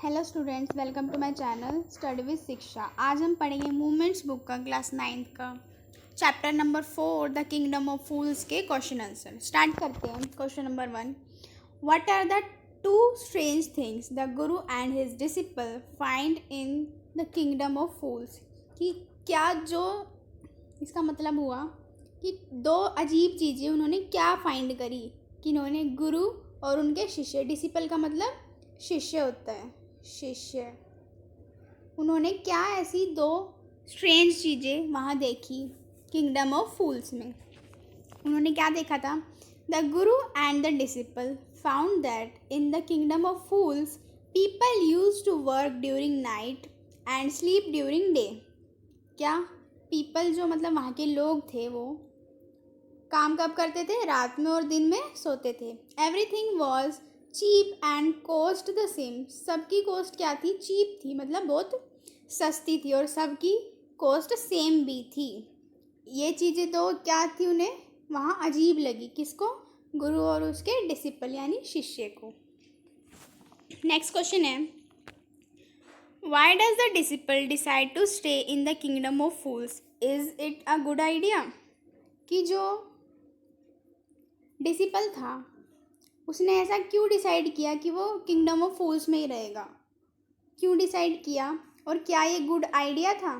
Hello students, welcome to my channel study with Shiksha. आज हम पढ़ेंगे मूवमेंट्स बुक का क्लास 9th का chapter number 4 the kingdom of Fools के क्वेश्चन आंसर। स्टार्ट करते हैं। Question number 1, what are the two strange things the guru and his disciple find in the kingdom of Fools. कि क्या जो इसका मतलब हुआ कि दो अजीब चीज़ें उन्होंने क्या फाइंड करी कि इन्होंने गुरु और उनके शिष्य, डिसिपल का मतलब शिष्य होता है, शिष्य, उन्होंने क्या ऐसी दो स्ट्रेंज चीज़ें वहाँ देखी किंगडम ऑफ फूल्स में। उन्होंने क्या देखा था? The guru and the disciple found that in the kingdom of fools people use to work during night and sleep during day. क्या पीपल जो मतलब वहाँ के लोग थे वो काम कब करते थे? रात में, और दिन में सोते थे। Everything was cheap and cost the same. सबकी कॉस्ट क्या थी? चीप थी, मतलब बहुत सस्ती थी, और सबकी कॉस्ट सेम भी थी। ये चीज़ें तो क्या थी उन्हें वहाँ अजीब लगी। किसको? गुरु और उसके डिसिपल यानी शिष्य को। नेक्स्ट क्वेश्चन है, why does the disciple decide to stay in the kingdom of fools? Is it a good idea? कि जो डिसिपल था उसने ऐसा क्यों डिसाइड किया कि वो किंगडम ऑफ फूल्स में ही रहेगा? क्यों डिसाइड किया, और क्या ये गुड आइडिया था?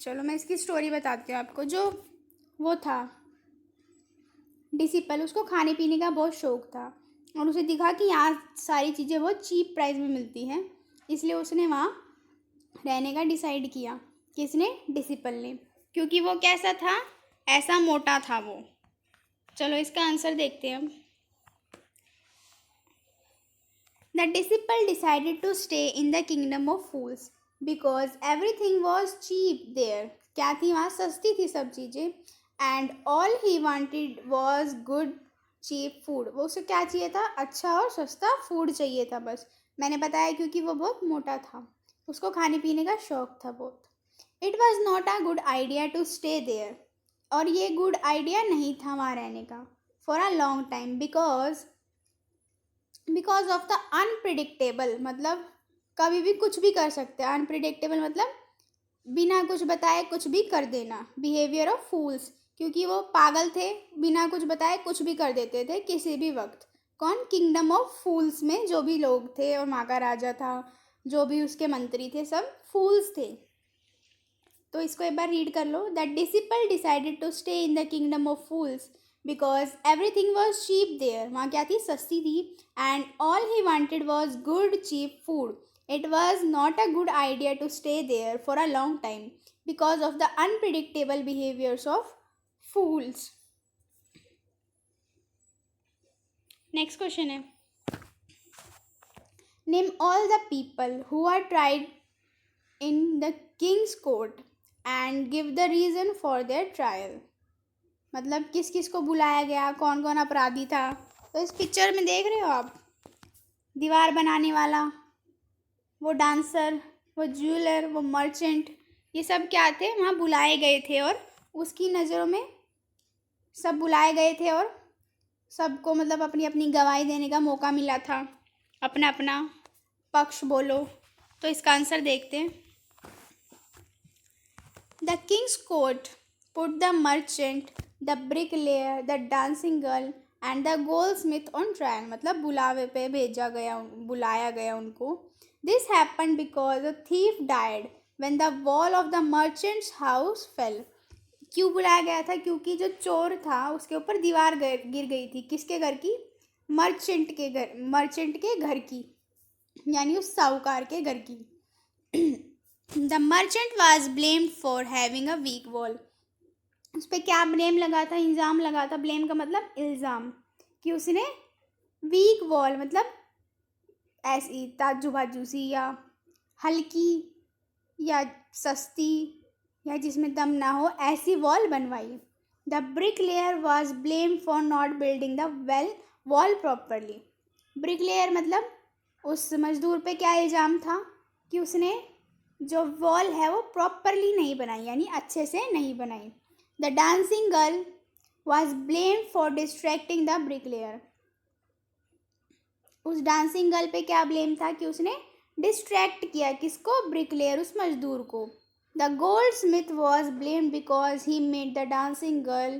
चलो मैं इसकी स्टोरी बताती हूँ आपको। जो वो था डिसिपल, उसको खाने पीने का बहुत शौक था, और उसे दिखा कि यहाँ सारी चीज़ें बहुत चीप प्राइस में मिलती हैं, इसलिए उसने वहाँ रहने का डिसाइड किया। किसने? डिसिपल ने। क्योंकि वो कैसा था? ऐसा मोटा था वो। चलो इसका आंसर देखते हैं अब। The disciple decided to stay in the kingdom of fools because everything was cheap there. क्या थी वहाँ? सस्ती थी सब चीज़ें। And all he wanted was good cheap food. वो उसे क्या चाहिए था? अच्छा और सस्ता फूड चाहिए था बस। मैंने बताया क्योंकि वो बहुत मोटा था, उसको खाने पीने का शौक था बहुत। It was not a good idea to stay there. और ये गुड आइडिया नहीं था वहाँ रहने का for a long time because of the unpredictable, मतलब कभी भी कुछ भी कर सकते हैं। अनप्रिडिक्टेबल मतलब बिना कुछ बताए कुछ भी कर देना। बिहेवियर ऑफ फूल्स, क्योंकि वो पागल थे, बिना कुछ बताए कुछ भी कर देते थे किसी भी वक्त। कौन? किंगडम ऑफ फूल्स में जो भी लोग थे, और वहाँ का राजा था, जो भी उसके मंत्री थे, सब फूल्स थे। तो इसको एक बार रीड कर लो। The disciple decided to stay in the kingdom of Fools because everything was cheap there. वहाँ क्या थी? सस्ती थी। And all he wanted was good cheap food. It was not a good idea to stay there for a long time because of the unpredictable behaviours of fools. Next question है, name all the people who are tried in the king's court and give the reason for their trial. मतलब किस किस को बुलाया गया, कौन कौन अपराधी था। तो इस पिक्चर में देख रहे हो आप, दीवार बनाने वाला, वो डांसर, वो ज्वेलर, वो मर्चेंट, ये सब क्या थे? वहाँ बुलाए गए थे, और उसकी नज़रों में सब बुलाए गए थे, और सबको मतलब अपनी अपनी गवाही देने का मौका मिला था। अपना अपना पक्ष बोलो। तो इसका आंसर देखते हैं। The king's court put the merchant, the bricklayer, the dancing girl and the gold Smith on trial. मतलब बुलावे पे बुलाया गया उनको। This happen because a thief died when the wall of the merchants house fail. क्यों बुलाया गया था? क्योंकि जो चोर था उसके ऊपर दीवार गिर गई थी। किसके घर की? मर्चेंट के घर की, यानी उस साहूकार के घर की। The merchant was blamed for having a weak wall. उस पर क्या ब्लेम लगा था? इल्ज़ाम लगा था। ब्लेम का मतलब इल्ज़ाम, कि उसने वीक वॉल मतलब ऐसी ताजू बाजू सी, या हल्की, या सस्ती, या जिसमें दम ना हो, ऐसी वॉल बनवाई। The brick layer was blame for not building the well wall properly. Brick layer मतलब उस मजदूर पे क्या इल्ज़ाम था? कि उसने जो वॉल है वो प्रॉपरली नहीं बनाई, यानी अच्छे से नहीं बनाई। The dancing girl was blamed for distracting the brick layer. उस डांसिंग गर्ल पे क्या ब्लेम था? कि उसने डिस्ट्रैक्ट किया किसको? ब्रिकलेयर, उस मजदूर को। The goldsmith was blamed because he made the dancing girl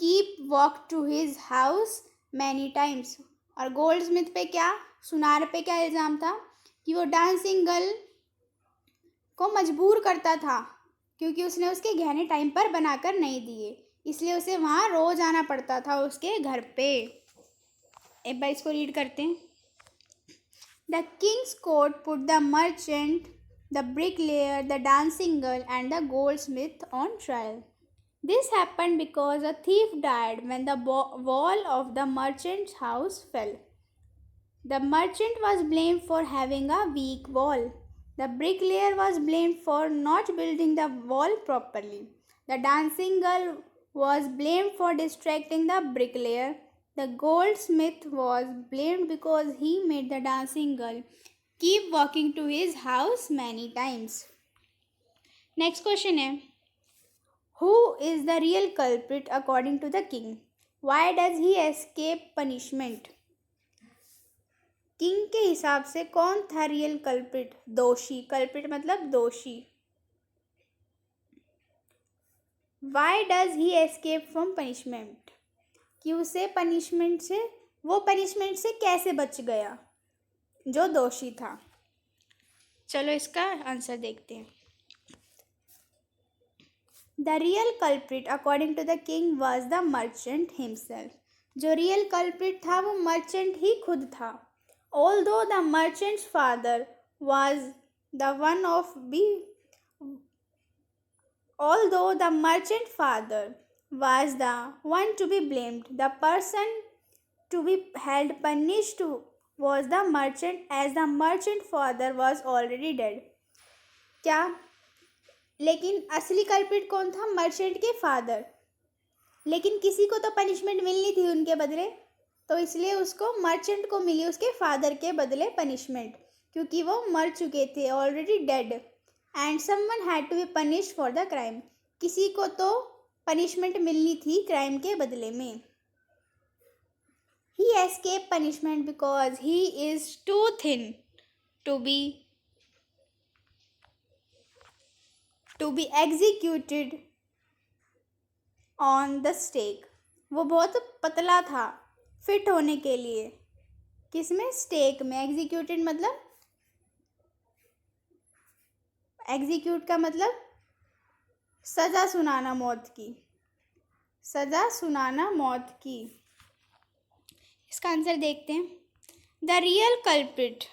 keep walk to his house many times. और गोल्ड स्मिथ पे क्या, सुनार पे क्या इल्ज़ाम था? कि वो डांसिंग गर्ल को मजबूर करता था, क्योंकि उसने उसके गहने टाइम पर बनाकर नहीं दिए, इसलिए उसे वहाँ रोज आना पड़ता था उसके घर पे। एक बार इसको रीड करते हैं। The king's court put the merchant, the bricklayer, the dancing girl and the gold Smith on trial. This happened because a thief died when the wall of the merchant's house fell. The merchant was blamed for having a weak wall. The bricklayer was blamed for not building the wall properly. The dancing girl was blamed for distracting the bricklayer. The goldsmith was blamed because he made the dancing girl keep walking to his house many times. Next question है, who is the real culprit according to the king? Why does he escape punishment? King के हिसाब से कौन था real culprit? दोषी। Culprit मतलब दोषी। Why does he escape from punishment? कि उसे पनिशमेंट से, वो पनिशमेंट से कैसे बच गया जो दोषी था। चलो इसका आंसर देखते हैं। The real culprit according to the king was the merchant himself. जो रियल कल्प्रिट था वो मर्चेंट ही खुद था। Although the merchant's father was the one to be blamed, the person to be held punished was the merchant, as the merchant father was already dead. क्या? लेकिन असली culprit कौन था? मर्चेंट के फादर। लेकिन किसी को तो पनिशमेंट मिलनी थी उनके बदले, तो इसलिए उसको, मर्चेंट को मिली उसके फादर के बदले पनिशमेंट, क्योंकि वो मर चुके थे, already dead. And someone had to be punished for the crime. किसी को तो पनिशमेंट मिलनी थी क्राइम के बदले में। He escape punishment because he is too thin to be executed on the stake. वो बहुत पतला था फिट होने के लिए। किसमें? स्टेक में। एग्जीक्यूटेड मतलब, एग्जीक्यूट का मतलब सजा सुनाना मौत की, सजा सुनाना मौत की। इसका आंसर देखते हैं। The real culprit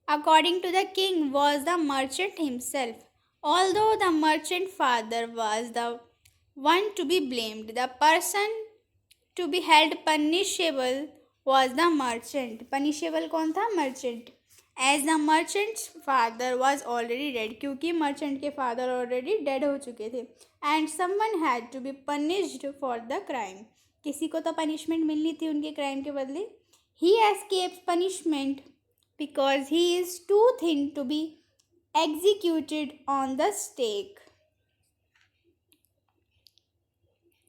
according to the king was the merchant himself. Although the merchant father was the one to be blamed, the person to be held punishable was the merchant. Punishable कौन था? merchant. As the merchant's father was already dead, क्योंकि merchant के father already dead हो चुके थे. And someone had to be punished for the crime. किसी को तो punishment मिलनी थी उनके crime के बदले. He escapes punishment because he is too thin to be executed on the stake.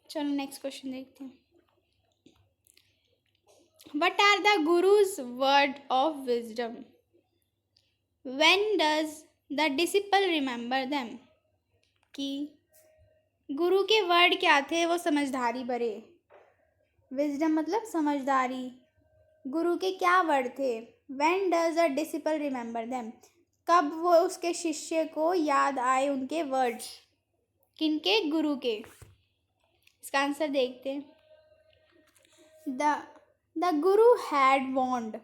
चलो next question देखते हैं. What are the Guru's word of wisdom? When does the disciple remember them? कि गुरु के वर्ड क्या थे? वो समझदारी भरे। विजडम मतलब समझदारी। गुरु के क्या वर्ड थे? When does the disciple remember them? कब वो उसके शिष्य को याद आए उनके वर्ड्स? किनके? गुरु के। इसका आंसर देखते हैं। द गुरु हैड वॉन्ड।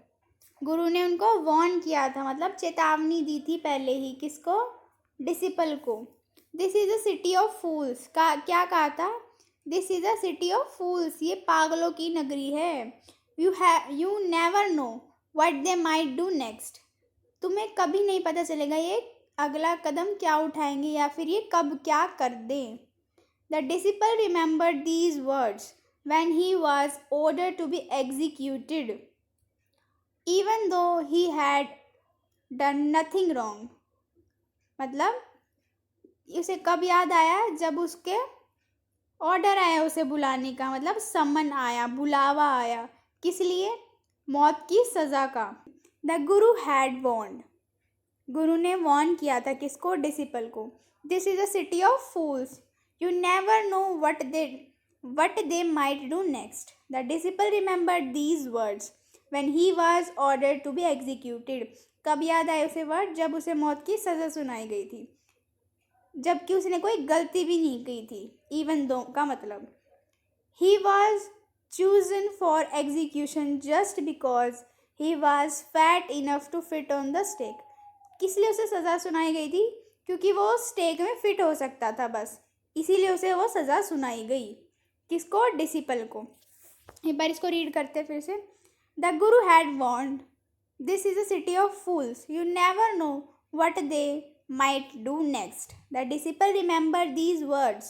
गुरु ने उनको वॉर्न किया था, मतलब चेतावनी दी थी पहले ही। किसको? डिसिपल को। This is a city of fools का क्या कहा था? This is a city of fools, ये पागलों की नगरी है। You never know what they might do next. तुम्हें कभी नहीं पता चलेगा ये अगला कदम क्या उठाएंगे या फिर ये कब क्या कर दें। The disciple remembered these words when he was ordered to be executed, even though he had done nothing wrong. मतलब उसे कब याद आया? जब उसके ऑर्डर आया उसे बुलाने का, मतलब समन आया, बुलावा आया। किस लिए? मौत की सज़ा का। द गुरु हैड वॉर्न्ड, गुरु ने वॉर्न किया था किसको? डिसिपल को। This is a city of fools, you never know what they might do next. The disciple remembered these words when he was ordered to be executed. कब याद आए उसे word? जब उसे मौत की सज़ा सुनाई गई थी, जबकि उसने कोई गलती भी नहीं की थी। इवन दो का मतलब he was chosen for execution just because he was fat enough to fit on the stake। किस लिए उसे सज़ा सुनाई गई थी? क्योंकि वो स्टेक में फिट हो सकता था बस, इसीलिए उसे वो सज़ा सुनाई गई। किसको? डिसिपल को। एक बार इसको रीड करते फिर से। The Guru had warned, this is a city of fools, you never know what they might do next। The disciple remembered these words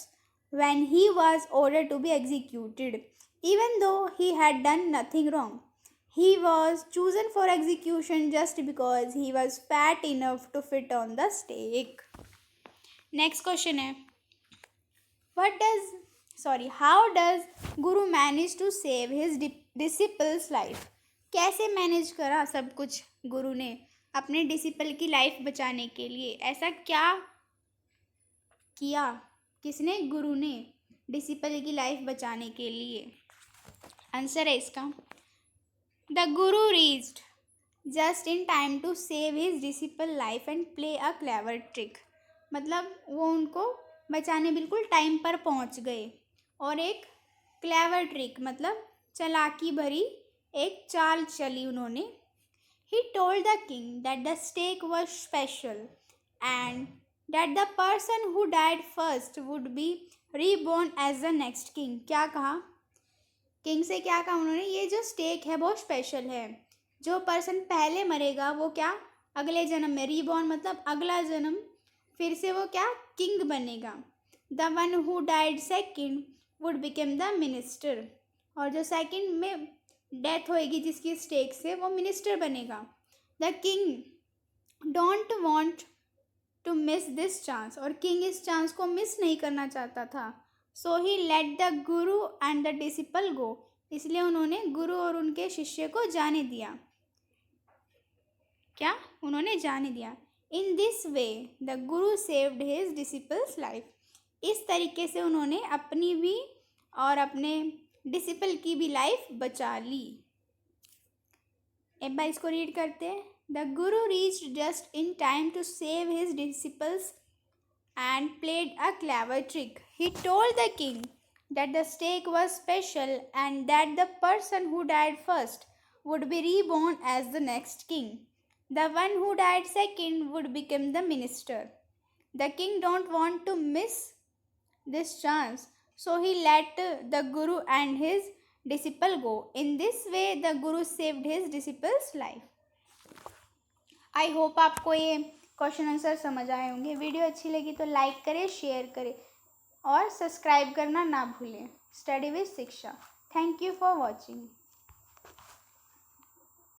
when he was ordered to be executed, even though he had done nothing wrong. He was chosen for execution just because he was fat enough to fit on the stake। Next question है, how does Guru manage to save his disciple's life? कैसे manage करा सब कुछ गुरु ने अपने disciple की life बचाने के लिए? ऐसा क्या किया किसने? गुरु ने, डिसिपल की लाइफ बचाने के लिए। आंसर है इसका, the guru reached just in time to save his disciple life and play a clever trick. मतलब वो उनको बचाने बिल्कुल टाइम पर पहुंच गए और एक क्लेवर ट्रिक मतलब चालाकी भरी एक चाल चली उन्होंने। He told the king that the stake was special and that the person who died first would be reborn as the next king। क्या कहा? किंग से क्या कहा उन्होंने? ये जो स्टेक है बहुत स्पेशल है, जो पर्सन पहले मरेगा वो क्या? अगले जन्म में, रीबॉर्न मतलब अगला जन्म, फिर से वो क्या? किंग बनेगा। The one who died second would become the minister, और जो सेकेंड में डेथ होएगी जिसकी स्टेक से, वो मिनिस्टर बनेगा। The king don't want to miss this chance, और किंग इस चांस को मिस नहीं करना चाहता था। So he let the guru and the disciple go, इसलिए उन्होंने गुरु और उनके शिष्य को जाने दिया। क्या? उन्होंने जाने दिया। In this way the Guru saved his disciples life, इस तरीके से उन्होंने अपनी भी और अपने डिसिपल की भी लाइफ बचा ली। एक बार इसको रीड करते हैं। The guru reached just in time to save his disciples and played a clever trick. He told the king that the stake was special and that the person who died first would be reborn as the next king. The one who died second would become the minister. The king don't want to miss this chance, so he let the guru and his disciple go. In this way the guru saved his disciple's life। I hope आपको ये question answer समझ आए होंगे। Video अच्छी लगी तो like करें, share करें और सब्सक्राइब करना ना भूलें। स्टडी विद शिक्षा। Thank you for watching.